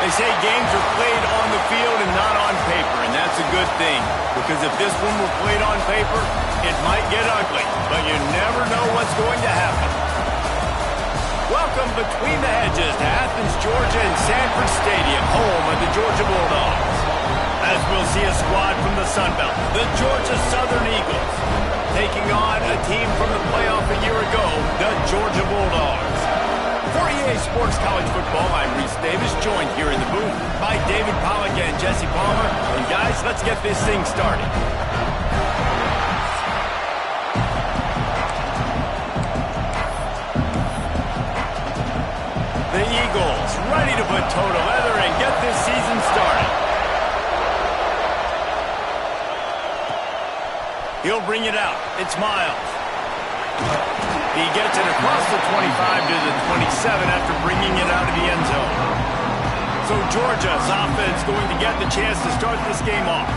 They say games are played on the field and not on paper, and that's a good thing. Because if this one were played on paper, it might get ugly, but you never know what's going to happen. Welcome between the hedges to Athens, Georgia and Sanford Stadium, home of the Georgia Bulldogs. As we'll see a squad from the Sun Belt, the Georgia Southern Eagles, taking on a team from the playoff a year ago, the Georgia Bulldogs. For EA Sports College Football, I'm Reese Davis, joined here in the booth by David Pollack and Jesse Palmer. And guys, let's get this thing started. The Eagles ready to put toe to leather and get this season started. He'll bring it out. It's Miles. He gets it across the 25 to the 27 after bringing it out of the end zone. So Georgia's offense going to get the chance to start this game off.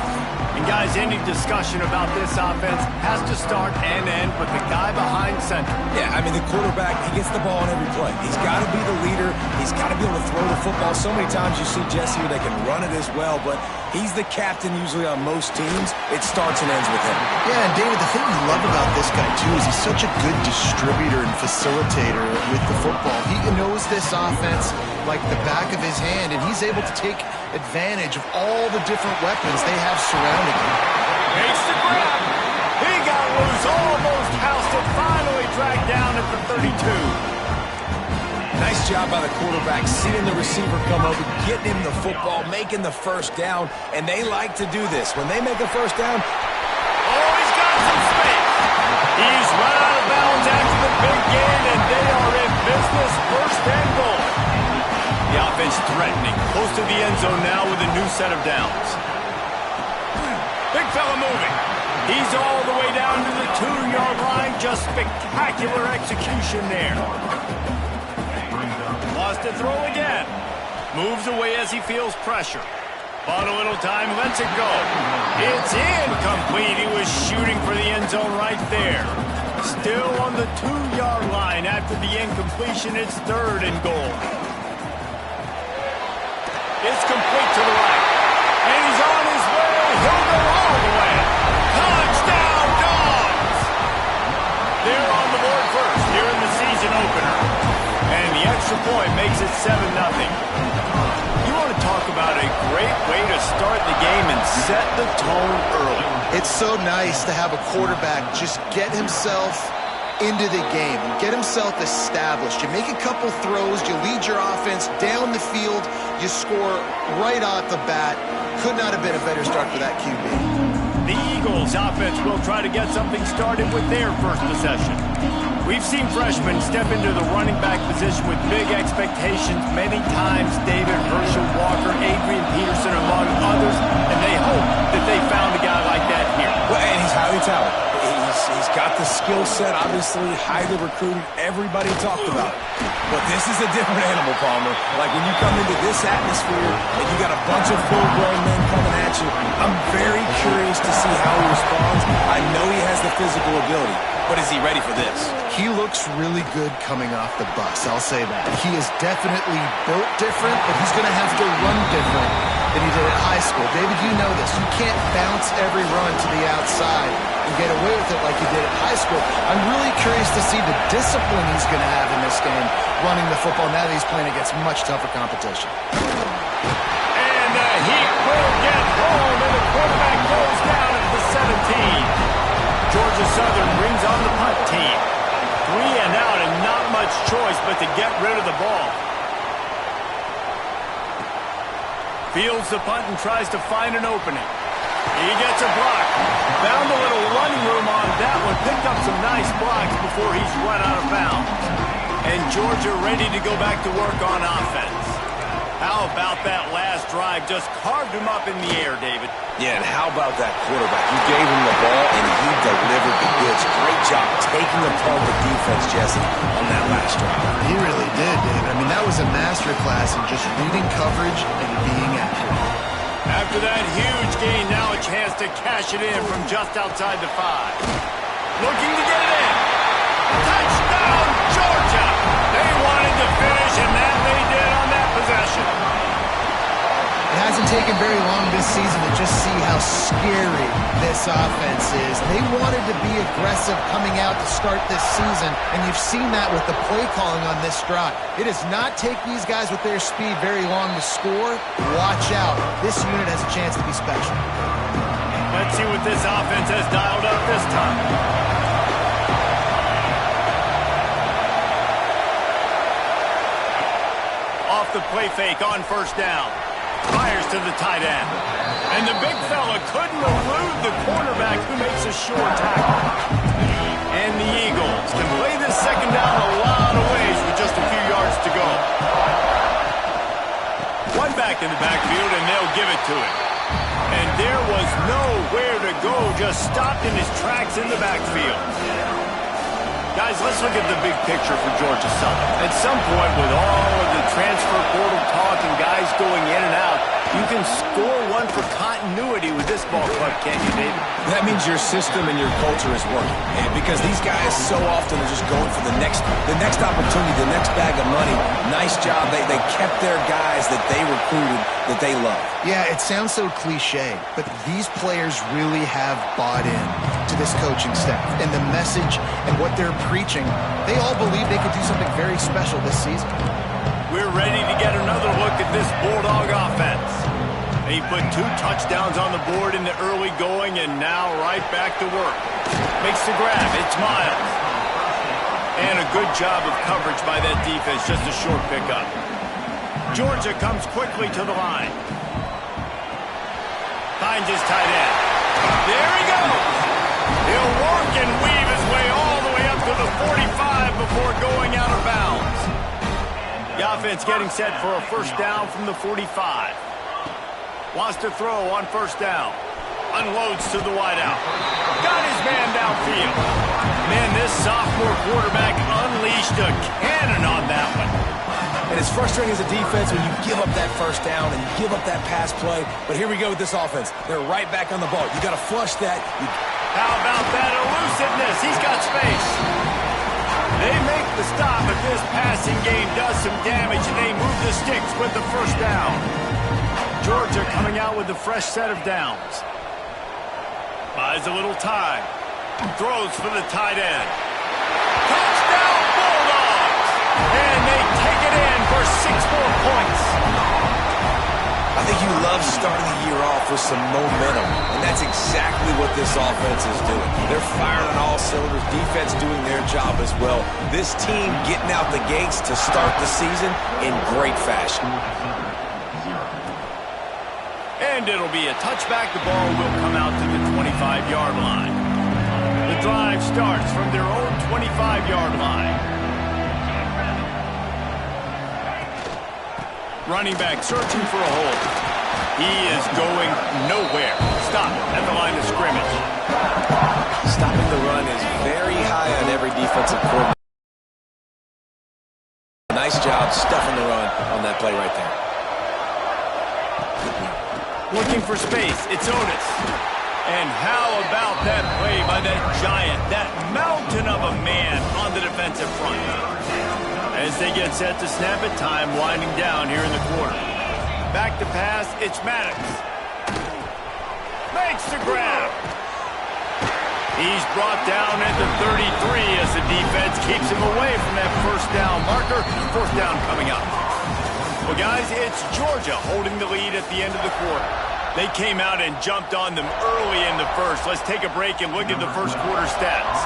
And guys, any discussion about this offense has to start and end with the guy behind center. Yeah, I mean, the quarterback, he gets the ball on every play. He's got to be the leader. He's got to be able to throw the football. So many times you see Jesse where they can run it as well, but he's the captain usually on most teams. It starts and ends with him. Yeah, and David, the thing we love about this guy, too, is he's such a good distributor and facilitator with the football. He knows this offense like the back of his hand, and he's able to take advantage of all the different weapons they have surrounding him. Makes the grab. He got loose, almost housed it, finally dragged down at the 32. Nice job by the quarterback, seeing the receiver come over, getting him the football, making the first down, and they like to do this. When they make a first down, oh, he's got some space. He's run out of bounds after the big gain, and they are in business, first and goal. The offense threatening, close to the end zone now with a new set of downs. Big fella moving. He's all the way down to the 2-yard line. Just spectacular execution there. Lost a throw again. Moves away as he feels pressure. Bought a little time, lets it go. It's incomplete. He was shooting for the end zone right there. Still on the 2-yard line after the incompletion. It's third and goal. It's complete to the right. And he's on his way. He'll go all the way. Touchdown, Dogs! They're on the board first here in the season opener. And the extra point makes it 7-0. You want to talk about a great way to start the game and set the tone early. It's so nice to have a quarterback just get himself into the game and get himself established. You make a couple throws, you lead your offense down the field, you score right off the bat. Could not have been a better start for that QB. The Eagles offense will try to get something started with their first possession. We've seen freshmen step into the running back position with big expectations many times. David, Herschel, Walker, Adrian Peterson, among others, and they hope that they found a guy like that here. well, and he's highly talented. He's got the skill set, obviously, highly recruited. Everybody talked about it. But this is a different animal, Palmer. Like when you come into this atmosphere and you got a bunch of full-grown men coming at you, I'm very curious to see how he responds. I know he has the physical ability, but is he ready for this? He looks really good coming off the bus, I'll say that. He is definitely built different, but he's going to have to run different than he did at high school. David, you know this. You can't bounce every run to the outside and get away with it like you did at high school. I'm really curious to see the discipline he's going to have in this game, running the football now that he's playing against much tougher competition. And he will get home, and the quarterback goes down at the 17. Georgia Southern brings on the punt team. 3 and out, and not much choice but to get rid of the ball. Fields the punt and tries to find an opening. He gets a block. Found a little running room on that one. Picked up some nice blocks before he's run out of bounds. And Georgia ready to go back to work on offense. How about that last drive? Just carved him up in the air, David. Yeah, and how about that quarterback? You gave him the ball, and he delivered the goods. Great job taking apart the defense, Jesse, on that last drive. He really did, David. I mean, that was a masterclass in just reading coverage and being accurate. After that huge gain, now a chance to cash it in from just outside the 5. Looking to get it in. Touchdown, Georgia! They wanted to finish, and that they did on that possession. hasn't taken very long this season to just see how scary this offense is. They wanted to be aggressive coming out to start this season, and you've seen that with the play calling on this drive. It does not take these guys with their speed very long to score. Watch out. This unit has a chance to be special. Let's see what this offense has dialed up this time. Off the play fake on first down. Fires to the tight end. And the big fella couldn't elude the cornerback who makes a short tackle. And the Eagles can play this second down a lot of ways with just a few yards to go. One back in the backfield, and they'll give it to him. And there was nowhere to go, just stopped in his tracks in the backfield. Guys, let's look at the big picture for Georgia Southern. At some point, with all of the transfer portal talk and guys going in and out, you can score one for continuity with this ball club, can't you, David? That means your system and your culture is working. And because these guys so often are just going for the next opportunity, the next bag of money. Nice job. They kept their guys that they recruited, that they love. Yeah, it sounds so cliche, but these players really have bought in to this coaching staff. And the message and what they're preaching, they all believe they could do something very special this season. We're ready to get another look at this Bulldog offense. He put 2 touchdowns on the board in the early going, and now right back to work. Makes the grab. It's Miles. And a good job of coverage by that defense. Just a short pickup. Georgia comes quickly to the line. Finds his tight end. There he goes. He'll work and weave his way all the way up to the 45 before going out of bounds. The offense getting set for a first down from the 45. Wants to throw on first down. Unloads to the wideout. Got his man downfield. Man, this sophomore quarterback unleashed a cannon on that one. And it's frustrating as a defense when you give up that first down and you give up that pass play. But here we go with this offense. They're right back on the ball. You got to flush that. How about that elusiveness? He's got space. They make the stop, but this passing game does some damage, and they move the sticks with the first down. Georgia coming out with a fresh set of downs. Buys a little time. Throws for the tight end. Touchdown Bulldogs! And they take it in for 6 more points. I think you love starting the year off with some momentum, and that's exactly what this offense is doing. They're firing on all cylinders, defense doing their job as well. This team getting out the gates to start the season in great fashion. And it'll be a touchback. The ball will come out to the 25-yard line. The drive starts from their own 25-yard line. Running back searching for a hole. He is going nowhere. Stop at the line of scrimmage. Stopping the run is very high on every defensive coordinator. Nice job stuffing the run on that play right there. Looking for space. It's Otis. And how about that play by that giant, that mountain of a man on the defensive front? As they get set to snap it, time winding down here in the quarter. Back to pass, it's Maddox. Makes the grab. He's brought down at the 33 as the defense keeps him away from that first down marker. Fourth down coming up. Well, guys, it's Georgia holding the lead at the end of the quarter. They came out and jumped on them early in the first. Let's take a break and look at the first quarter stats.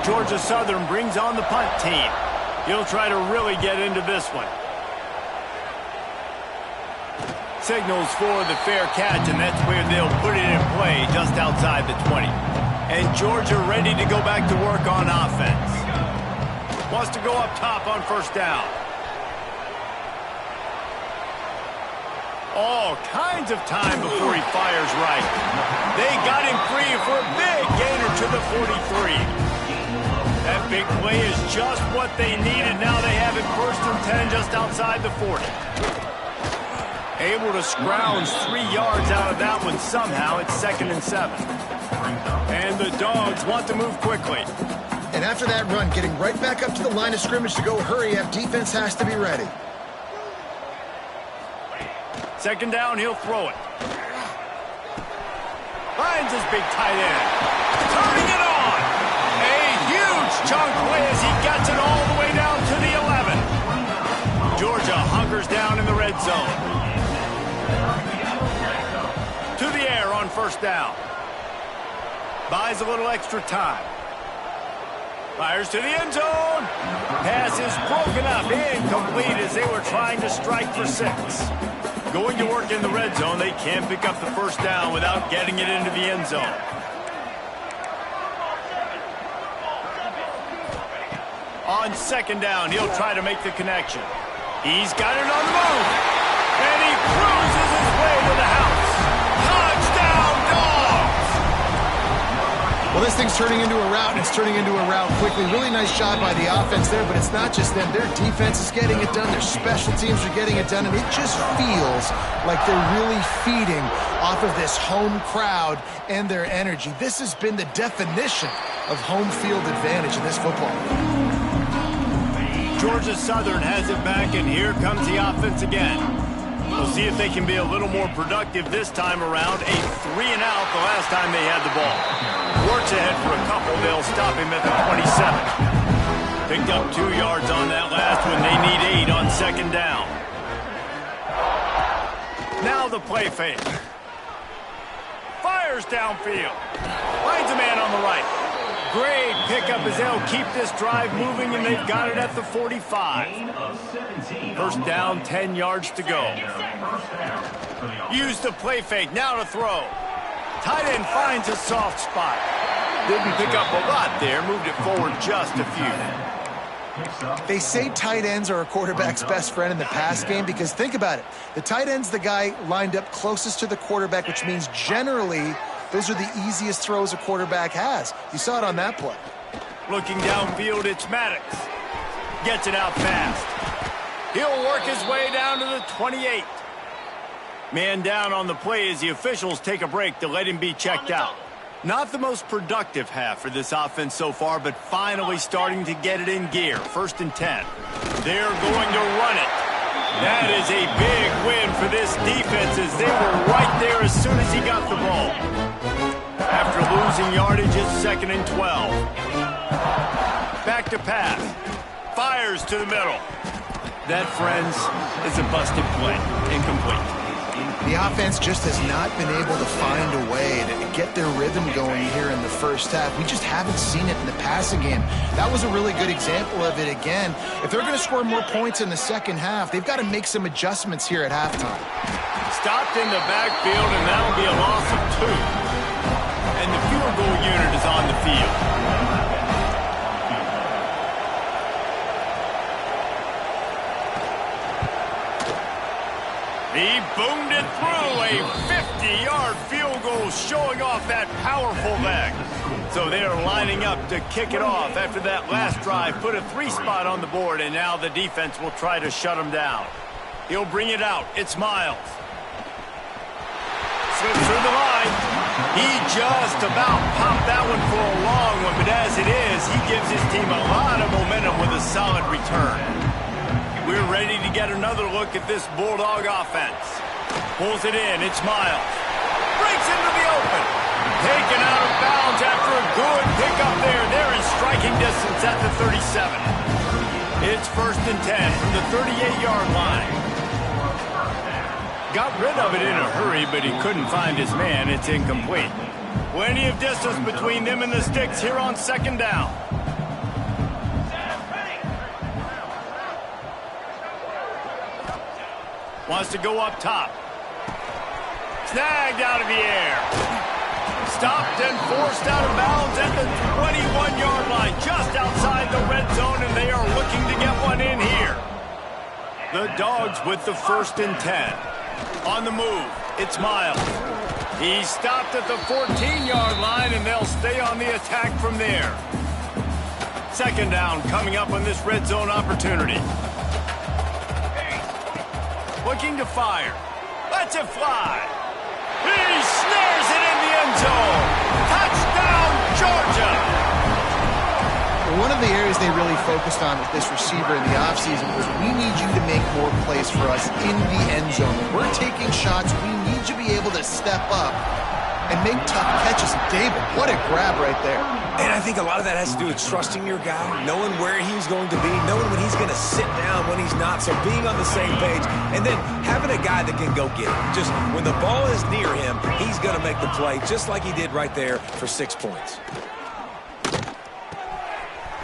Georgia Southern brings on the punt team. He'll try to really get into this one. Signals for the fair catch, and that's where they'll put it in play just outside the 20. And Georgia ready to go back to work on offense. Wants to go up top on first down. All kinds of time before he fires right. They got him free for a big gainer to the 43. That big play is just what they needed. Now they have it 1st and 10 just outside the 40. Able to scrounge 3 yards out of that one somehow. It's 2nd and 7. And the Dogs want to move quickly. And after that run, getting right back up to the line of scrimmage to go hurry up, defense has to be ready. Second down, he'll throw it. Finds his big tight end. Turning it on. A huge chunk play as he gets it all the way down to the 11. Georgia hunkers down in the red zone. To the air on first down. Buys a little extra time. Fires to the end zone. Pass is broken up. Incomplete as they were trying to strike for 6. Going to work in the red zone, they can't pick up the first down without getting it into the end zone. On second down, he'll try to make the connection. He's got it on the move. And he cruises his way to the house. Touchdown, Dogs! Well, this thing's turning into a route, and it's turning into a route quickly. Really nice job by the offense there, but it's not just them. Their defense is getting it done. Their special teams are getting it done, and it just feels like they're really feeding off of this home crowd and their energy. This has been the definition of home field advantage in this football. Georgia Southern has it back, and here comes the offense again. We'll see if they can be a little more productive this time around. A 3-and-out the last time they had the ball. Works ahead for a couple. They'll stop him at the 27. Picked up 2 yards on that last one. They need 8 on second down. Now the play fake. Fires downfield. Finds a man on the right. Great pickup as they'll keep this drive moving, and they've got it at the 45. First down, 10 yards to go. Use the play fake, now to throw. Tight end finds a soft spot. Didn't pick up a lot there, moved it forward just a few. They say tight ends are a quarterback's best friend in the pass game because think about it. The tight end's the guy lined up closest to the quarterback, which means generally those are the easiest throws a quarterback has. You saw it on that play. Looking downfield, it's Maddox. Gets it out fast. He'll work his way down to the 28. Man down on the play as the officials take a break to let him be checked out. Not the most productive half for this offense so far, but finally starting to get it in gear. First and 10. They're going to run it. That is a big win for this defense as they were right there as soon as he got the ball. After losing yardage, it's second and 12. Back to pass. Fires to the middle. That, friends, is a busted play. Incomplete. The offense just has not been able to find a way to get their rhythm going here in the first half. We just haven't seen it in the passing game. That was a really good example of it again. If they're going to score more points in the second half, they've got to make some adjustments here at halftime. Stopped in the backfield, and that'll be a loss of 2. And the field goal unit is on the field. He boomed it through. A 50-yard field goal showing off that powerful leg. So they are lining up to kick it off after that last drive. Put a 3-spot on the board, and now the defense will try to shut him down. He'll bring it out. It's Miles. Slips through the line. He just about popped that one for a long one, but as it is, he gives his team a lot of momentum with a solid return. We're ready to get another look at this Bulldog offense. Pulls it in. It's Miles. Breaks into the open. Taken out of bounds after a good pickup there. They're in striking distance at the 37. It's first and 10 from the 38-yard line. Got rid of it in a hurry, but he couldn't find his man. It's incomplete. Plenty of distance between them and the sticks here on second down. Wants to go up top. Snagged out of the air. Stopped and forced out of bounds at the 21-yard line, just outside the red zone, and they are looking to get one in here. The Dogs with the first and 10. On the move, it's Miles. He's stopped at the 14-yard line, and they'll stay on the attack from there. Second down coming up on this red zone opportunity. Looking to fire. Lets it fly. He snares it in the end zone. Touchdown, Georgia! One of the areas they really focused on with this receiver in the offseason was, we need you to make more plays for us in the end zone. When we're taking shots, we need you to be able to step up and make tough catches. David, what a grab right there. And I think a lot of that has to do with trusting your guy, knowing where he's going to be, knowing when he's going to sit down, when he's not, so being on the same page, and then having a guy that can go get it. Just when the ball is near him, he's going to make the play, just like he did right there for 6 points.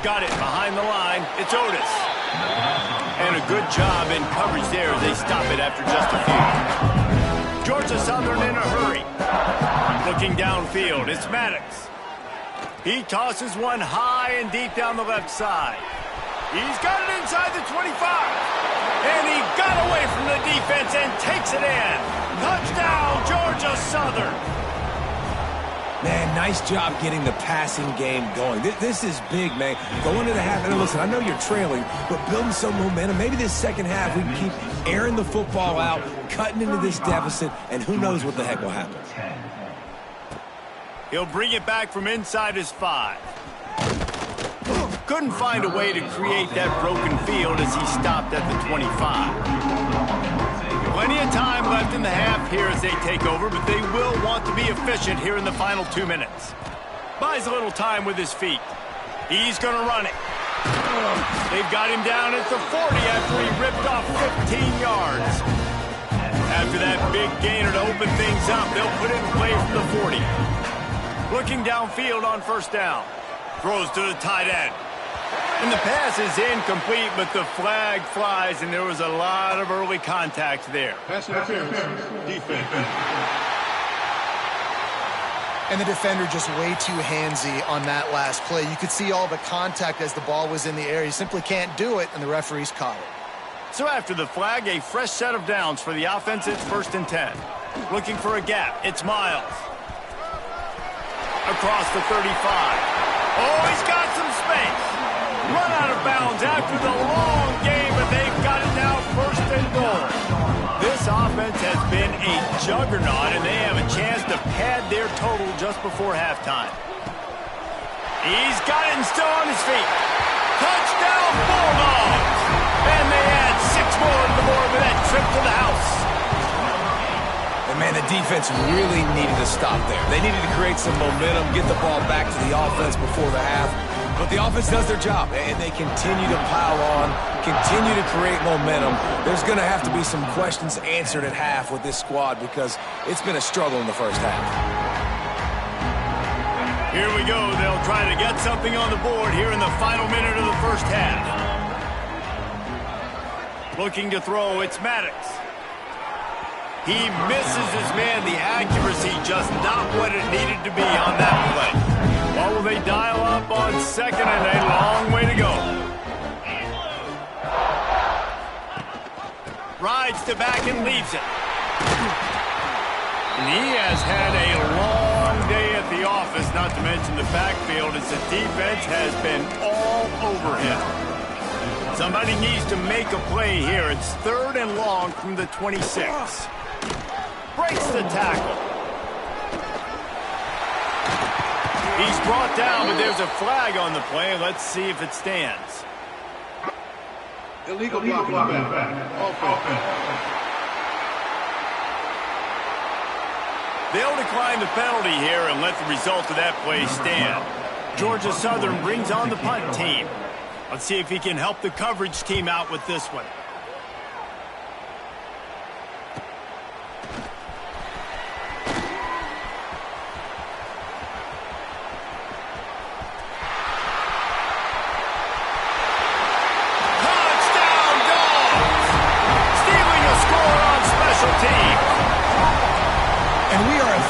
Got it behind the line. It's Otis. And a good job in coverage there as they stop it after just a few. Georgia Southern in a hurry. Looking downfield, it's Maddox. He tosses one high and deep down the left side. He's got it inside the 25. And he got away from the defense and takes it in. Touchdown, Georgia Southern. Man, nice job getting the passing game going. This is big, man. Going into the half, and listen, I know you're trailing, but building some momentum. Maybe this second half we can keep airing the football out, cutting into this deficit, and who knows what the heck will happen. He'll bring it back from inside his 5. Couldn't find a way to create that broken field as he stopped at the 25. Plenty of time left in the half here as they take over, but they will want to be efficient here in the final 2 minutes. Buys a little time with his feet. He's going to run it. They've got him down at the 40 after he ripped off 15 yards. After that big gainer to open things up, they'll put it in play from the 40. Looking downfield on first down. Throws to the tight end. And the pass is incomplete, but the flag flies, and there was a lot of early contact there. Pass interference, defense. And the defender just way too handsy on that last play. You could see all the contact as the ball was in the air. He simply can't do it, and the referees caught it. So after the flag, a fresh set of downs for the offense. It's 1st and 10. Looking for a gap. It's Miles. Across the 35. Oh, he's got some space. Run out of bounds after the long game, but they've got it now 1st and goal. This offense has been a juggernaut, and they have a chance to pad their total just before halftime. He's got it and still on his feet. Touchdown, Bulldogs! And they add 6 more to the board with that trip to the house. And man, the defense really needed to stop there. They needed to create some momentum, get the ball back to the offense before the half. But the offense does their job, and they continue to pile on, continue to create momentum. There's going to have to be some questions answered at half with this squad because it's been a struggle in the first half. Here we go. They'll try to get something on the board here in the final minute of the first half. Looking to throw, it's Maddox. He misses his man. The accuracy just not what it needed to be on that play. What will they dial up on 2nd and a long way to go? Rides to back and leaves it. And he has had a long day at the office, not to mention the backfield, as the defense has been all over him. Somebody needs to make a play here. It's 3rd and long from the 26. Breaks the tackle. He's brought down, but there's a flag on the play. Let's see if it stands. Illegal blocking back. They'll decline the penalty here and let the result of that play stand. Georgia Southern brings on the punt team. Let's see if he can help the coverage team out with this one.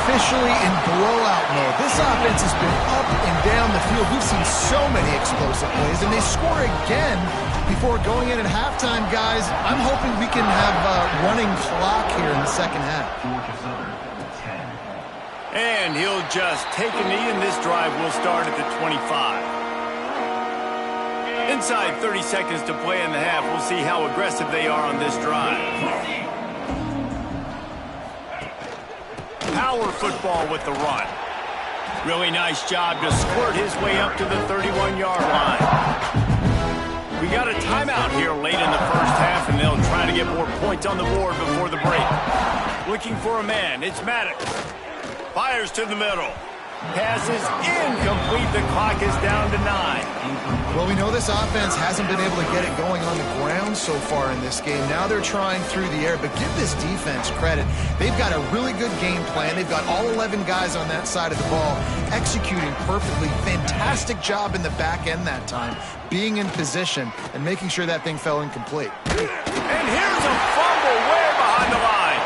Officially in blowout mode. This offense has been up and down the field. We've seen so many explosive plays, and they score again before going in at halftime, guys. I'm hoping we can have a running clock here in the second half. And he'll just take a knee, and this drive will start at the 25. Inside 30 seconds to play in the half. We'll see how aggressive they are on this drive. Power football with the run. Really nice job to squirt his way up to the 31-yard line. We got a timeout here late in the first half, and they'll try to get more points on the board before the break. Looking for a man. It's Maddox. Fires to the middle. Passes incomplete. The clock is down to 9. Well, we know this offense hasn't been able to get it going on the ground so far in this game. Now they're trying through the air, but give this defense credit. They've got a really good game plan. They've got all 11 guys on that side of the ball executing perfectly. Fantastic job in the back end that time, being in position and making sure that thing fell incomplete. And here's a fumble way behind the line.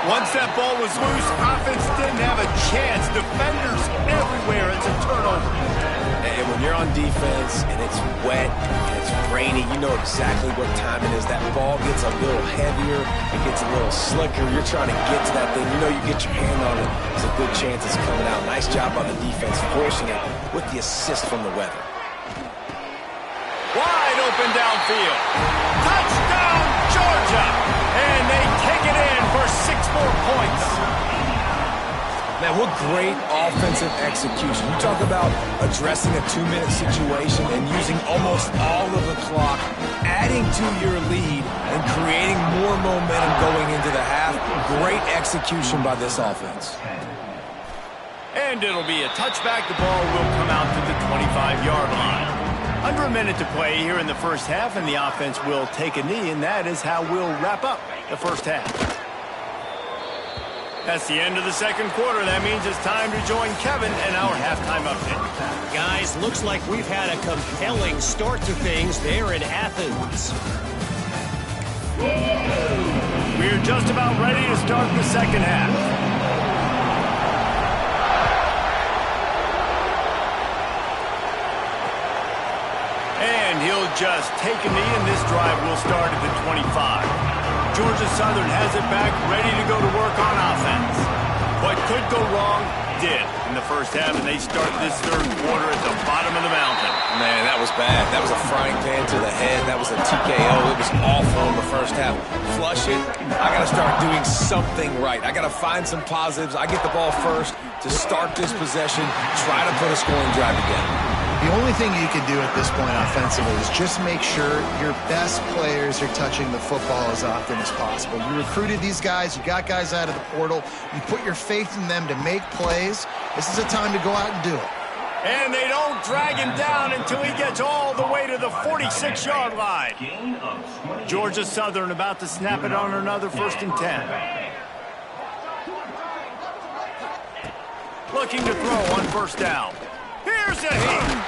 Once that ball was loose, offense didn't have a chance. Defenders everywhere. It's a turnover. And when you're on defense and it's wet and it's rainy, you know exactly what time it is. That ball gets a little heavier. It gets a little slicker. You're trying to get to that thing. You know you get your hand on it. There's a good chance it's coming out. Nice job on the defense, forcing it with the assist from the weather. Wide open downfield. Touchdown, Georgia. And they take it in for 6 more points. Man, what great offensive execution. You talk about addressing a 2-minute situation and using almost all of the clock, adding to your lead and creating more momentum going into the half. Great execution by this offense. And it'll be a touchback. The ball will come out to the 25-yard line. Under a minute to play here in the first half, and the offense will take a knee, and that is how we'll wrap up the first half. That's the end of the second quarter. That means it's time to join Kevin and our halftime update. Guys, looks like we've had a compelling start to things there in Athens. We're just about ready to start the second half. And he'll just take a knee, and this drive will start at the 25. Georgia Southern has it back, ready to go to work on offense. What could go wrong did in the first half, and they start this third quarter at the bottom of the mountain. Man, that was bad. That was a frying pan to the head. That was a TKO. It was awful in the first half. Flush it. I got to start doing something right. I got to find some positives. I get the ball first to start this possession, try to put a scoring drive together. The only thing you can do at this point offensively is just make sure your best players are touching the football as often as possible. You recruited these guys. You got guys out of the portal. You put your faith in them to make plays. This is a time to go out and do it. And they don't drag him down until he gets all the way to the 46-yard line. Georgia Southern about to snap it on another 1st and 10. Looking to throw on first down. Here's a hit.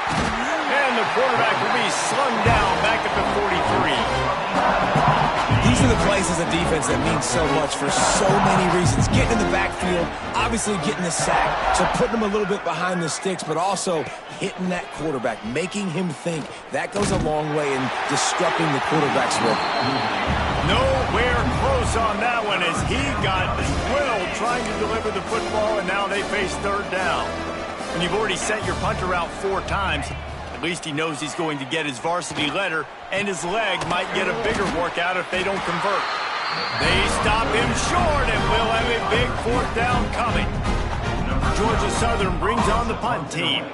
And the quarterback will be slung down back at the 43. These are the plays as a defense that mean so much for so many reasons. Getting in the backfield, obviously getting the sack, so putting them a little bit behind the sticks, but also hitting that quarterback, making him think. That goes a long way in disrupting the quarterback's rhythm. Nowhere close on that one as he got drilled trying to deliver the football, and now they face third down. When you've already sent your punter out 4 times, at least he knows he's going to get his varsity letter, and his leg might get a bigger workout if they don't convert. They stop him short, and we'll have a big 4th down coming. Georgia Southern brings on the punt team.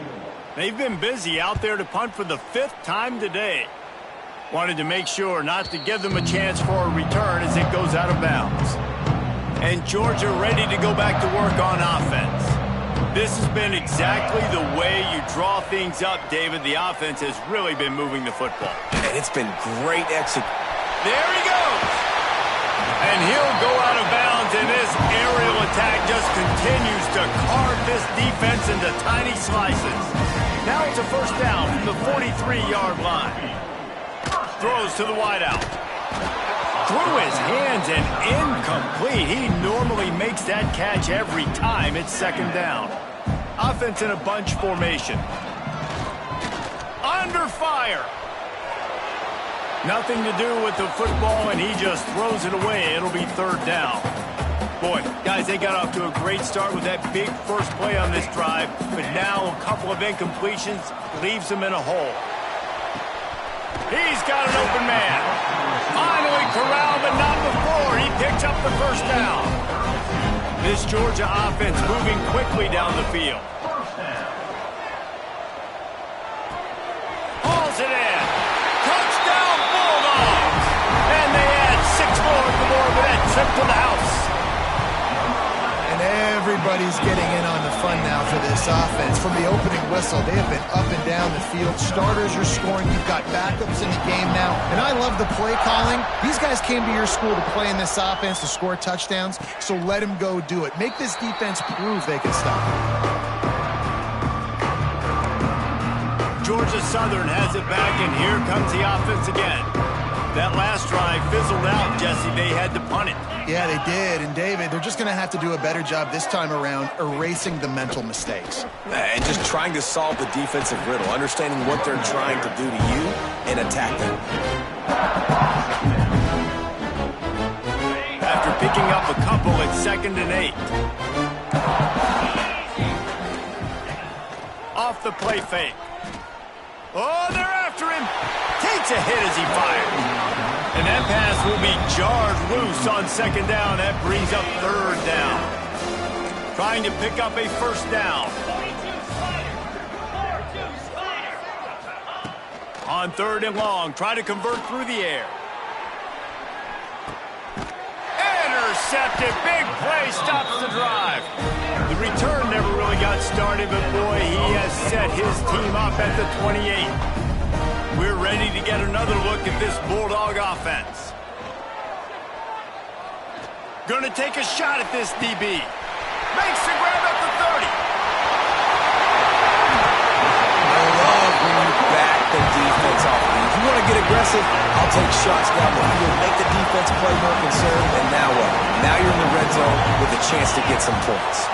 They've been busy out there to punt for the 5th time today. Wanted to make sure not to give them a chance for a return as it goes out of bounds. And Georgia ready to go back to work on offense. This has been exactly the way you draw things up, David. The offense has really been moving the football. And it's been great execution. There he goes. And he'll go out of bounds, and this aerial attack just continues to carve this defense into tiny slices. Now it's a 1st down from the 43-yard line. Throws to the wideout. Through his hands and incomplete. He normally makes that catch every time. It's 2nd down. Offense in a bunch formation. Under fire. Nothing to do with the football, and he just throws it away. It'll be 3rd down. Boy, guys, they got off to a great start with that big first play on this drive, but now a couple of incompletions leaves them in a hole. He's got an open man. Finally corralled, but not before. He picks up the 1st down. This Georgia offense moving quickly down the field. Hauls it in. trip to the house. And everybody's getting in on the fun now for this offense. From the opening whistle, they have been up and down the field. Starters are scoring. You've got backups in the game now. And I love the play calling. These guys came to your school to play in this offense to score touchdowns, so let them go do it. Make this defense prove they can stop it. Georgia Southern has it back, and here comes the offense again. That last drive fizzled out, Jesse. They had to punt it. Yeah, they did. And, David, they're just going to have to do a better job this time around erasing the mental mistakes. And just trying to solve the defensive riddle, understanding what they're trying to do to you and attack them. After picking up a couple, it's 2nd and 8. Off the play fake. Oh, they're after him. Takes a hit as he fires. And that pass will be jarred loose on 2nd down. That brings up 3rd down. Trying to pick up a 1st down. On 3rd and long, try to convert through the air. Intercepted. Big play stops the drive. The return never really got started, but boy, he has set his team up at the 28. We're ready to get another look at this Bulldog offense. Gonna take a shot at this DB. Makes the grab at the 30. I love when you back the defense off. If you want to get aggressive, I'll take shots down the field, make the defense play more conservative, and now what? Now you're in the red zone with a chance to get some points.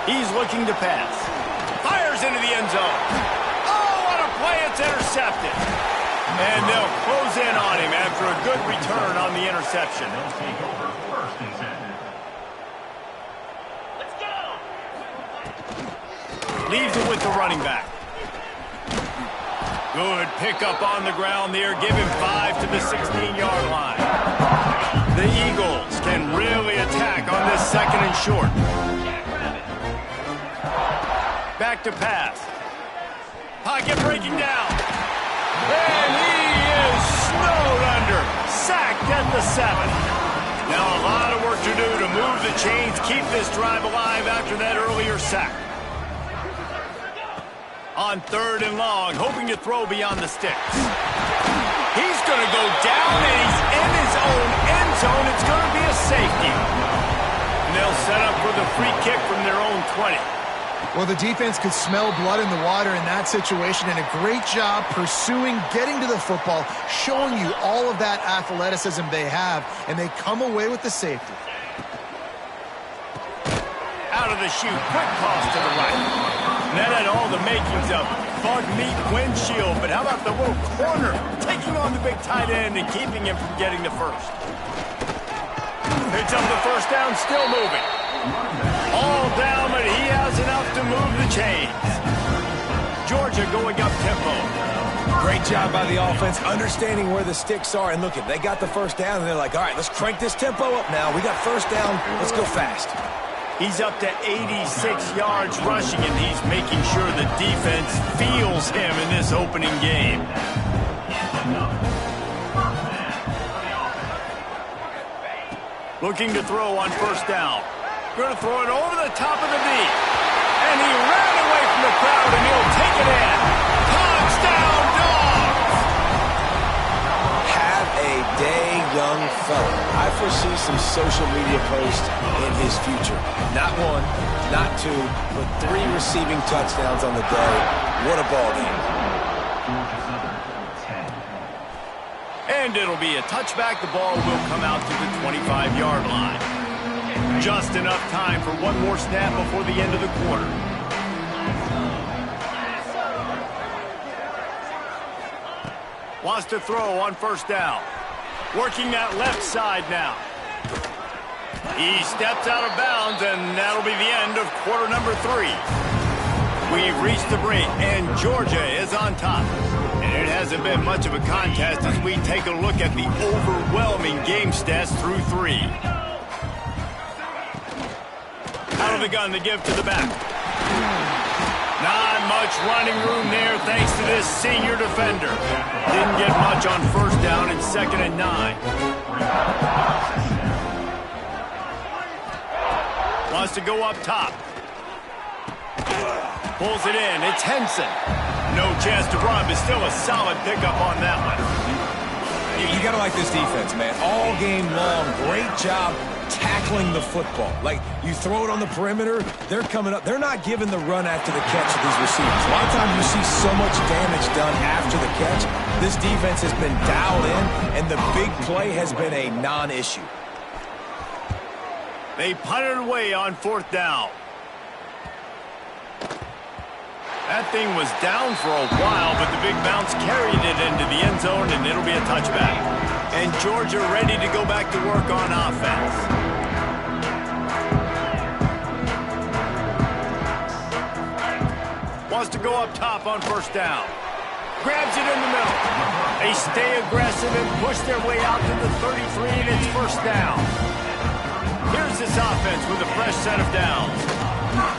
He's looking to pass. Fires into the end zone. Oh, what a play. It's intercepted. And they'll close in on him after a good return on the interception. Let's go! Leaves it with the running back. Good pickup on the ground there. Give him 5 to the 16-yard line. The Eagles can really attack on this 2nd and short. Back to pass. Pocket breaking down. And he is snowed under. Sacked at the 7. Now a lot of work to do to move the chains, keep this drive alive after that earlier sack. On 3rd and long, hoping to throw beyond the sticks. He's going to go down, and he's in his own end zone. It's going to be a safety. And they'll set up for the free kick from their own 20. Well, the defense could smell blood in the water in that situation, and a great job pursuing, getting to the football, showing you all of that athleticism they have, and they come away with the safety. Out of the chute, quick toss to the right. And that had all the makings of bug meat windshield, but how about the little corner taking on the big tight end and keeping him from getting the first? Picks up the 1st down, still moving. All down, but he has enough to move the chains. Georgia going up tempo. Great job by the offense, understanding where the sticks are. And look, they got the 1st down, and they're like, all right, let's crank this tempo up now. We got 1st down. Let's go fast. He's up to 86 yards rushing, and he's making sure the defense feels him in this opening game. Looking to throw on 1st down. Going to throw it over the top of the knee. And he ran away from the crowd, and he'll take it in. Touchdown, Dogs! Have a day, young fella. I foresee some social media posts in his future. Not 1, not 2, but 3 receiving touchdowns on the day. What a ball game. And it'll be a touchback. The ball will come out to the 25-yard line. Just enough time for one more snap before the end of the quarter. Wants to throw on 1st down. Working that left side now. He steps out of bounds, and that'll be the end of quarter number 3. We've reached the break, and Georgia is on top. And It hasn't been much of a contest as we take a look at the overwhelming game stats through 3. Out of the gun, the give to the back. Not much running room there thanks to this senior defender. Didn't get much on first down and 2nd and 9. Wants to go up top. Pulls it in. It's Henson. No chance to run, but still a solid pickup on that one. You got to like this defense, man. All game long, great job tackling the football. Like, you throw it on the perimeter, they're coming up. They're not giving the run after the catch to these receivers. A lot of times you see so much damage done after the catch. This defense has been dialed in, and the big play has been a non-issue. They punted away on 4th down. That thing was down for a while, but the big bounce carried it into the end zone, and it'll be a touchback. And Georgia ready to go back to work on offense. Wants to go up top on 1st down. Grabs it in the middle. They stay aggressive and push their way out to the 33, and it's 1st down. Here's this offense with a fresh set of downs.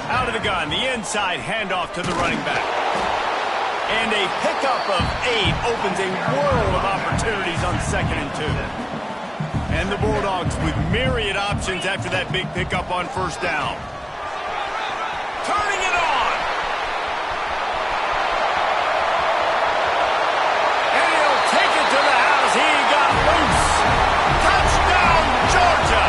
Out of the gun, the inside handoff to the running back. And a pickup of 8 opens a world of opportunities on 2nd and 2. And the Bulldogs with myriad options after that big pickup on 1st down. Turning it on. And he'll take it to the house. He got loose. Touchdown, Georgia.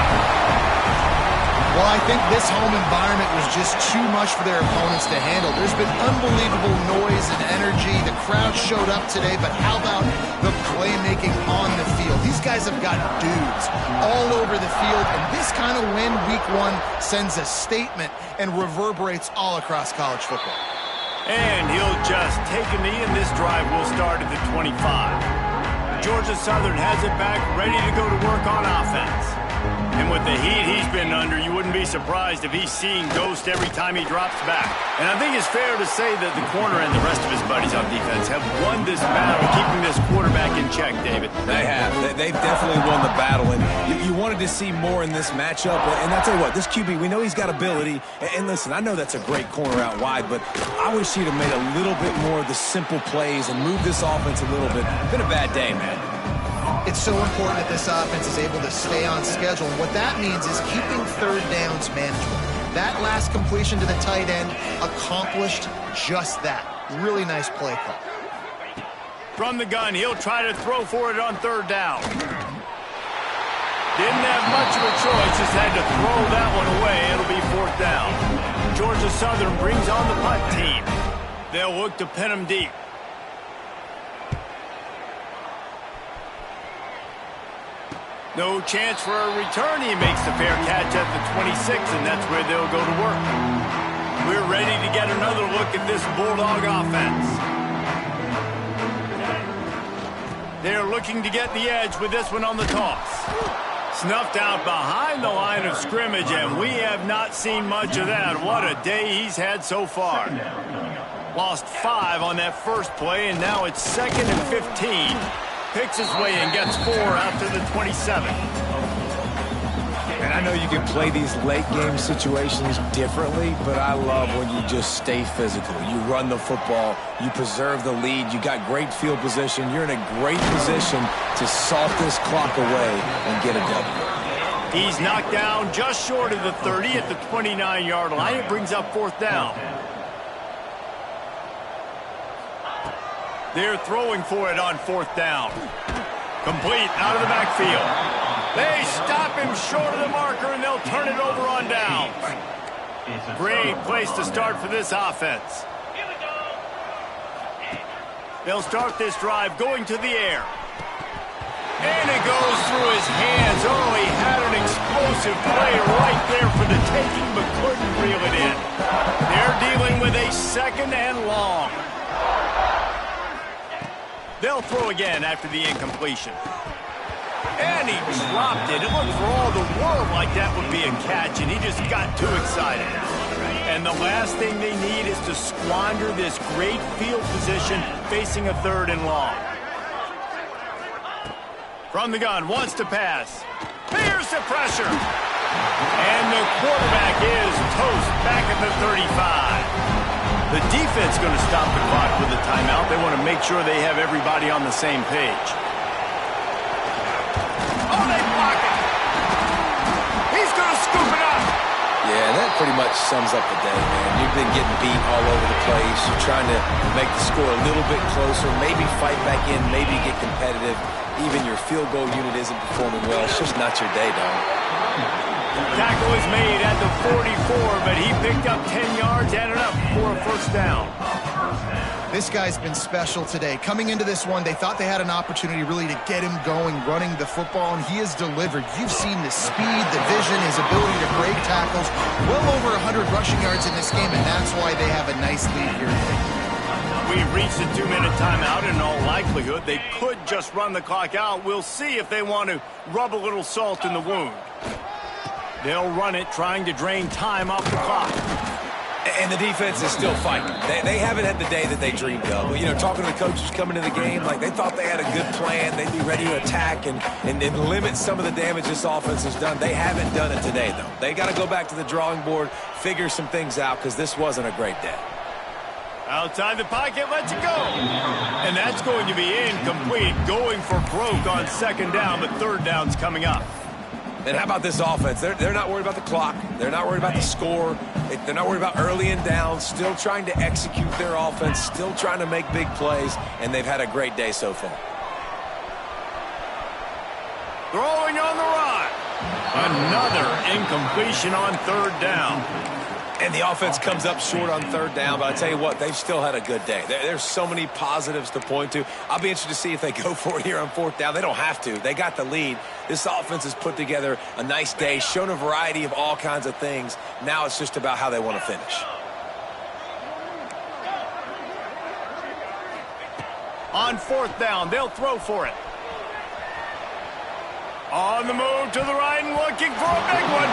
Well, I think this home environment was just too much for their opponents to handle. There's been unbelievable noise and energy. The crowd showed up today, but how about the playmaking on the field? These guys have got dudes all over the field, and this kind of win week 1 sends a statement and reverberates all across college football. And he'll just take a knee, and this drive will start at the 25. Georgia Southern has it back, ready to go to work on offense. And with the heat he's been under, you wouldn't be surprised if he's seeing ghosts every time he drops back. And I think it's fair to say that the corner and the rest of his buddies on defense have won this battle, keeping this quarterback in check, David. They have. They've definitely won the battle, and you wanted to see more in this matchup. And I'll tell you what, this QB, we know he's got ability. And listen, I know that's a great corner out wide, but I wish he'd have made a little bit more of the simple plays and moved this offense a little bit. Been a bad day, man. It's so important that this offense is able to stay on schedule. And what that means is keeping 3rd downs manageable. That last completion to the tight end accomplished just that. Really nice play call. From the gun, he'll try to throw for it on 3rd down. Didn't have much of a choice, just had to throw that one away. It'll be 4th down. Georgia Southern brings on the punt team. They'll look to pin him deep. No chance for a return. He makes the fair catch at the 26, and that's where they'll go to work. We're ready to get another look at this Bulldog offense. They're looking to get the edge with this one on the toss. Snuffed out behind the line of scrimmage, and we have not seen much of that. What a day he's had so far. Lost 5 on that first play, and now it's 2nd and 15. Picks his way and gets 4 after the 27. And I know you can play these late game situations differently, but I love when you just stay physical. You run the football, you preserve the lead, you got great field position, you're in a great position to salt this clock away and get a W. He's knocked down just short of the 30 at the 29-yard line. It brings up 4th down. They're throwing for it on 4th down. Complete out of the backfield. They stop him short of the marker, and they'll turn it over on downs. Great place to start for this offense. They'll start this drive going to the air. And it goes through his hands. Oh, he had an explosive play right there for the taking, but couldn't reel it in. They're dealing with a 2nd and long. They'll throw again after the incompletion. And he dropped it. It looked for all the world like that would be a catch, and he just got too excited. And the last thing they need is to squander this great field position facing a 3rd and long. From the gun, wants to pass. Fears the pressure. And the quarterback is toast back at the 35. The defense going to stop the clock with a timeout. They want to make sure they have everybody on the same page. Oh, they block it. He's going to scoop it up. Yeah, that pretty much sums up the day, man. You've been getting beat all over the place. You're trying to make the score a little bit closer, maybe fight back in, maybe get competitive. Even your field goal unit isn't performing well. It's just not your day, dog. Tackle is made at the 44, but he picked up 10 yards and enough for a 1st down. This guy's been special today. Coming into this one, they thought they had an opportunity really to get him going, running the football, and he has delivered. You've seen the speed, the vision, his ability to break tackles. Well over 100 rushing yards in this game, and that's why they have a nice lead here today. We've reached a 2-minute timeout. In all likelihood, they could just run the clock out. We'll see if they want to rub a little salt in the wound. They'll run it, trying to drain time off the clock. And the defense is still fighting. They haven't had the day that they dreamed of. You know, talking to the coaches coming into the game, like they thought they had a good plan. They'd be ready to attack and limit some of the damage this offense has done. They haven't done it today, though. They got to go back to the drawing board, figure some things out, because this wasn't a great day. Outside the pocket, lets it go. And that's going to be incomplete. Going for broke on 2nd down, but 3rd down's coming up. And how about this offense? They're not worried about the clock. They're not worried about the score. They're not worried about early and down. Still trying to execute their offense. Still trying to make big plays. And they've had a great day so far. Throwing on the run. Another incompletion on 3rd down. And the offense comes up short on 3rd down, but I tell you what, they've still had a good day. There's so many positives to point to. I'll be interested to see if they go for it here on 4th down. They don't have to. They got the lead. This offense has put together a nice day, shown a variety of all kinds of things. Now it's just about how they want to finish. On 4th down, they'll throw for it. On the move to the right and looking for a big one.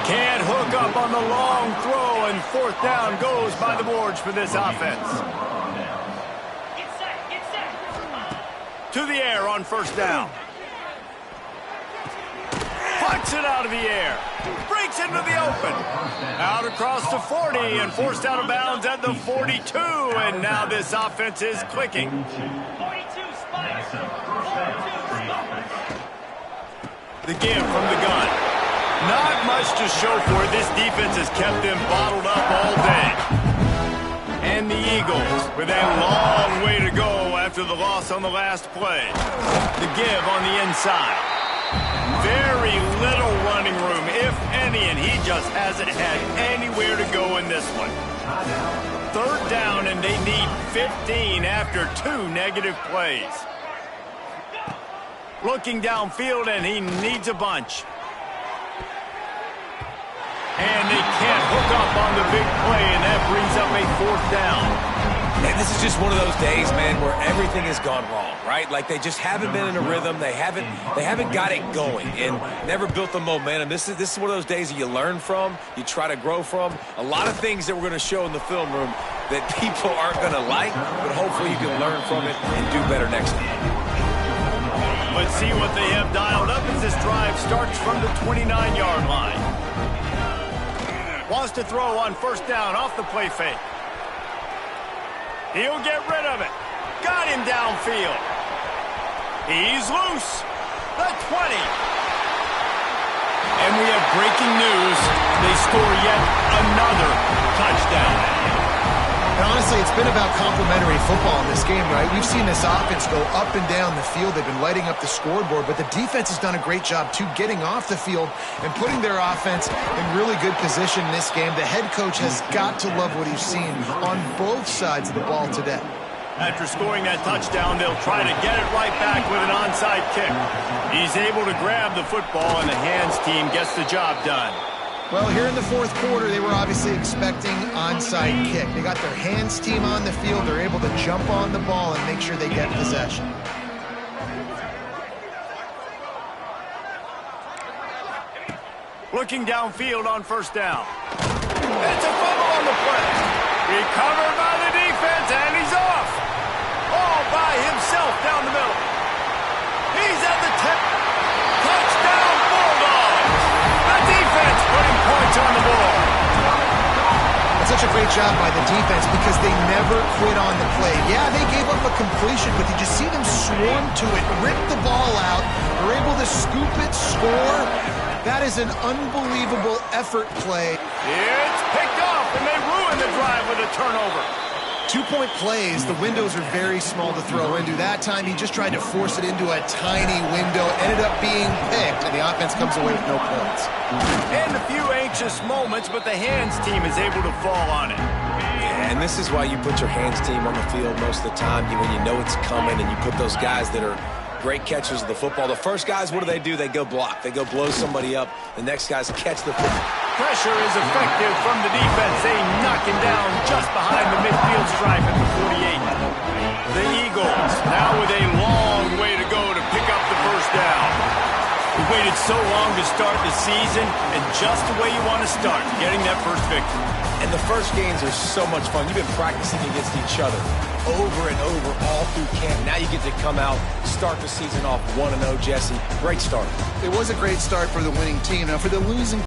Can't hook up on the long throw, and 4th down goes by the boards for this offense. To the air on 1st down. Pucks it out of the air. Breaks into the open. Out across the 40 and forced out of bounds at the 42. And now this offense is clicking. 42 spikes. 42 spikes. The give from the gun. Not much to show for it. This defense has kept them bottled up all day. And the Eagles with a long way to go after the loss on the last play. The give on the inside. Very little running room, if any, and he just hasn't had anywhere to go in this one. 3rd down, and they need 15 after 2 negative plays. Looking downfield, and he needs a bunch. And they can't hook up on the big play, and that brings up a 4th down. And this is just one of those days, man, where everything has gone wrong, right? Like they just haven't been in a rhythm. They haven't got it going and never built the momentum. This is one of those days that you learn from, you try to grow from. A lot of things that we're going to show in the film room that people aren't going to like, but hopefully you can learn from it and do better next time. Let's see what they have dialed up as this drive starts from the 29-yard line. Wants to throw on 1st down off the play fake. He'll get rid of it. Got him downfield. He's loose. The 20. And we have breaking news. They score yet another touchdown. And honestly, it's been about complementary football in this game, right? We've seen this offense go up and down the field. They've been lighting up the scoreboard, but the defense has done a great job, too, getting off the field and putting their offense in really good position in this game. The head coach has got to love what he's seen on both sides of the ball today. After scoring that touchdown, they'll try to get it right back with an onside kick. He's able to grab the football, and the hands team gets the job done. Well, here in the 4th quarter, they were obviously expecting onside kick. They got their hands team on the field. They're able to jump on the ball and make sure they get possession. Looking downfield on 1st down. It's a fumble on the play. Recovered by the defense, and he's off. All by himself down the middle. He's at the 10. Touchdown, Bulldogs. The defense putting points on the board. That's such a great job by the defense because they never quit on the play. Yeah, they gave up a completion, but did you see them swarm to it, rip the ball out, were able to scoop it, score? That is an unbelievable effort play. It's picked off, and they ruin the drive with a turnover. 2-point plays, the windows are very small to throw into. That time, he just tried to force it into a tiny window, ended up being picked, and the offense comes away with no points. And a few anxious moments, but the hands team is able to fall on it. Yeah, and this is why you put your hands team on the field most of the time, when you know it's coming, and you put those guys that are great catchers of the football. The first guys, what do? They go block. They go blow somebody up. The next guys catch the football. Pressure is effective from the defense. They knock him down just behind the midfield stripe at the 48. The Eagles now with a long way to go to pick up the first down. We waited so long to start the season, and just the way you want to start, getting that first victory. And the first games are so much fun. You've been practicing against each other over and over all through camp. Now you get to come out, start the season off 1-0, Jesse. Great start. It was a great start for the winning team. Now, for the losing